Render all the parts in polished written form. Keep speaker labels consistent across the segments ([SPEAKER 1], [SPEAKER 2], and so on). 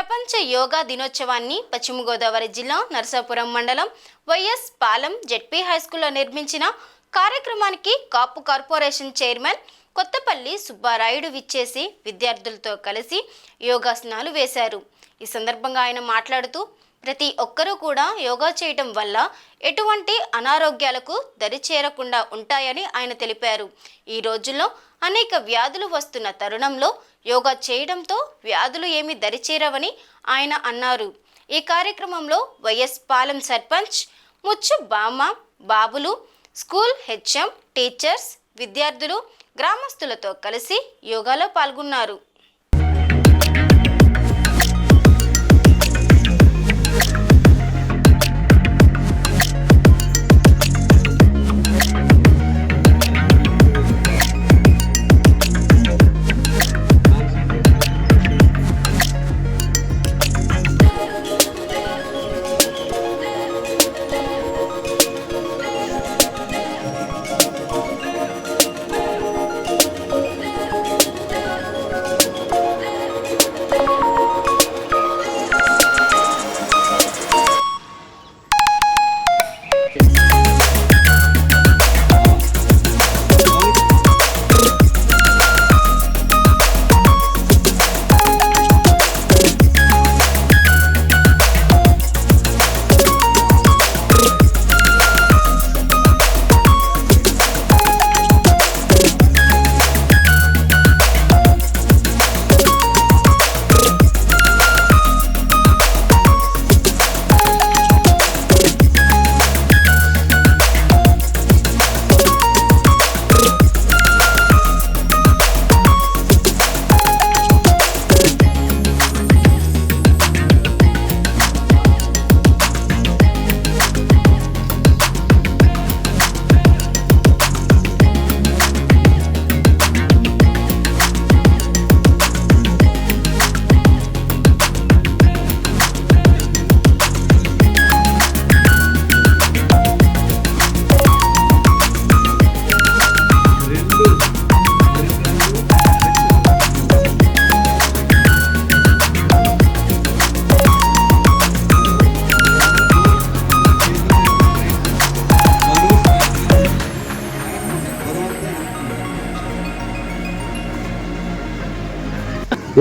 [SPEAKER 1] ప్రపంచ యోగా దినోత్సవాన్ని పశ్చిమ గోదావరి జిల్లా నరసాపురం మండలం వైఎస్ పాలెం జెడ్పీ హైస్కూల్లో నిర్మించిన కార్యక్రమానికి కాపు కార్పొరేషన్ చైర్మన్ కొత్తపల్లి సుబ్బారాయుడు విచ్చేసి విద్యార్థులతో కలిసి యోగాసనాలు వేశారు. ఈ సందర్భంగా ఆయన మాట్లాడుతూ ప్రతి ఒక్కరూ కూడా యోగా చేయటం వల్ల ఎటువంటి అనారోగ్యాలకు దరిచేరకుండా ఉంటాయని ఆయన తెలిపారు. ఈ రోజుల్లో అనేక వ్యాధులు వస్తున్న తరుణంలో యోగా చేయడంతో వ్యాధులు ఏమీ దరిచేరవని ఆయన అన్నారు. ఈ కార్యక్రమంలో వైఎస్ పాలెం సర్పంచ్ ముచ్చు బామ్మ, బాబులు, స్కూల్ హెచ్ఎం, టీచర్స్, విద్యార్థులు, గ్రామస్తులతో కలిసి యోగాలో పాల్గొన్నారు.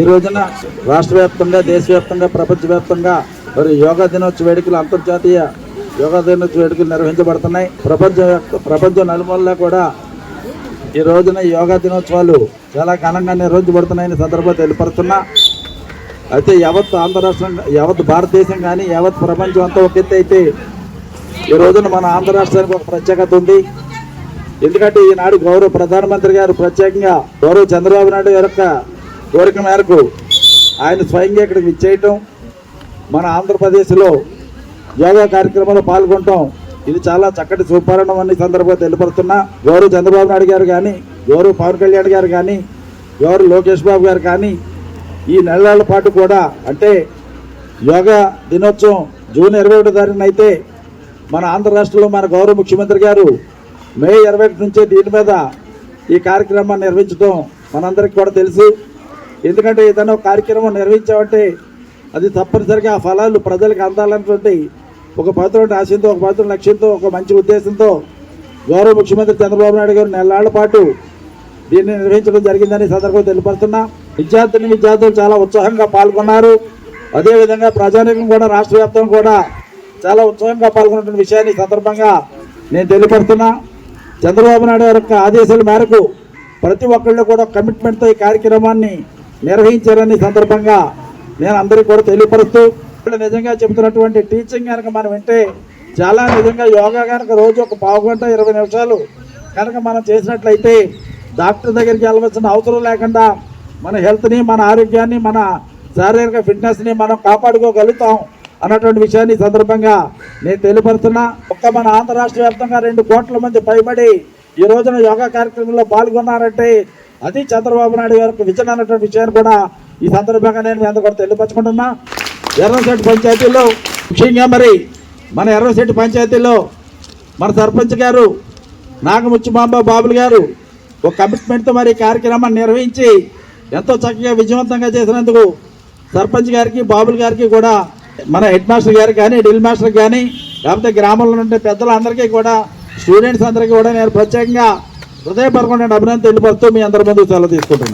[SPEAKER 2] ఈ రోజున రాష్ట్ర వ్యాప్తంగా, దేశవ్యాప్తంగా, ప్రపంచవ్యాప్తంగా మరి యోగా దినోత్సవ వేడుకలు, అంతర్జాతీయ యోగా దినోత్సవ వేడుకలు నిర్వహించబడుతున్నాయి. ప్రపంచం నలుమూలలా కూడా ఈ రోజున యోగా దినోత్సవాలు చాలా ఘనంగా నిర్వహించబడుతున్నాయని సందర్భంగా తెలియపరుస్తున్నా. అయితే యావత్ ఆంధ్ర రాష్ట్రం, యావత్ భారతదేశం కానీ యావత్ ప్రపంచం అంతా ఒక ఎత్తు అయితే ఈ రోజున మన ఆంధ్ర రాష్ట్రానికి ఒక ప్రత్యేకత ఉంది. ఎందుకంటే ఈనాడు గౌరవ ప్రధానమంత్రి గారు ప్రత్యేకంగా గౌరవ చంద్రబాబు నాయుడు గారి యొక్క కోరిక మేరకు ఆయన స్వయంగా ఇక్కడికి విచ్చేయటం, మన ఆంధ్రప్రదేశ్లో యోగా కార్యక్రమంలో పాల్గొనటం ఇది చాలా చక్కటి సుపరిణామం అనే సందర్భంగా తెలియపరుస్తున్నా. గౌరవ చంద్రబాబు నాయుడు గారు కానీ, గౌరవ పవన్ కళ్యాణ్ గారు కానీ, గౌరవ లోకేష్ బాబు గారు కానీ ఈ నెలల పాటు కూడా, అంటే యోగా దినోత్సవం జూన్ 21 తారీఖున అయితే మన ఆంధ్ర రాష్ట్రంలో మన గౌరవ ముఖ్యమంత్రి గారు మే 21 నుంచే దీని మీద ఈ కార్యక్రమాన్ని నిర్వహించడం మనందరికీ కూడా తెలుసు. ఎందుకంటే ఏదైనా ఒక కార్యక్రమం నిర్వహించామంటే అది తప్పనిసరిగా ఆ ఫలాలు ప్రజలకు అందాలన్నటువంటి ఒక పవిత్రమైన ఆశయంతో, ఒక పవిత్రమైన లక్ష్యంతో, ఒక మంచి ఉద్దేశంతో గౌరవ ముఖ్యమంత్రి చంద్రబాబు నాయుడు గారు నెలల పాటు దీన్ని నిర్వహించడం జరిగిందని సందర్భంగా తెలియపరుస్తున్నా. విద్యార్థులు చాలా ఉత్సాహంగా పాల్గొన్నారు. అదేవిధంగా ప్రజానీకం కూడా రాష్ట్ర వ్యాప్తంగా కూడా చాలా ఉత్సాహంగా పాల్గొన్న విషయాన్ని సందర్భంగా నేను తెలియపరుస్తున్నా. చంద్రబాబు నాయుడు గారి యొక్క ఆదేశాల మేరకు ప్రతి ఒక్కళ్ళు కూడా కమిట్మెంట్తో ఈ కార్యక్రమాన్ని నిర్వహించారని సందర్భంగా నేను అందరికీ కూడా తెలియపరుస్తూ, నిజంగా చెబుతున్నటువంటి టీచింగ్ కనుక మనం వింటే చాలా నిజంగా యోగా కనుక రోజు ఒక పావు గంట 20 నిమిషాలు కనుక మనం చేసినట్లయితే డాక్టర్ దగ్గరికి వెళ్ళవలసిన అవసరం లేకుండా మన హెల్త్ని, మన ఆరోగ్యాన్ని, మన శారీరక ఫిట్నెస్ని మనం కాపాడుకోగలుగుతాం అన్నటువంటి విషయాన్ని సందర్భంగా నేను తెలియపరుస్తున్నా. మన ఆంధ్ర రాష్ట్ర వ్యాప్తంగా 2 కోట్ల మంది పైబడి ఈ రోజున యోగా కార్యక్రమంలో పాల్గొన్నారంటే అది చంద్రబాబు నాయుడు గారికి విజన్ అన్నటువంటి విషయాన్ని కూడా ఈ సందర్భంగా నేను ఎంత కూడా తెలియపరచుకుంటున్నా. ఎర్రశెట్టి పంచాయతీలో ముఖ్యంగా మరి మన ఎర్రశెట్టి పంచాయతీలో మన సర్పంచ్ గారు నాగముచ్చిమాంబ బాబులు గారు ఒక కమిట్మెంట్తో మరి కార్యక్రమాన్ని నిర్వహించి ఎంతో చక్కగా విజయవంతంగా చేసినందుకు సర్పంచ్ గారికి, బాబుల్ గారికి కూడా, మన హెడ్ మాస్టర్ గారికి కానీ, డ్రిల్ మాస్టర్ కానీ, లేకపోతే గ్రామంలో ఉండే పెద్దలందరికీ కూడా, స్టూడెంట్స్ అందరికీ కూడా నేను ప్రత్యేకంగా హృదయపూర్వకమైన అభినందనలు తెలియపరుస్తూ మీ అందరి ముందు సెలవు తీసుకుంటున్నాను.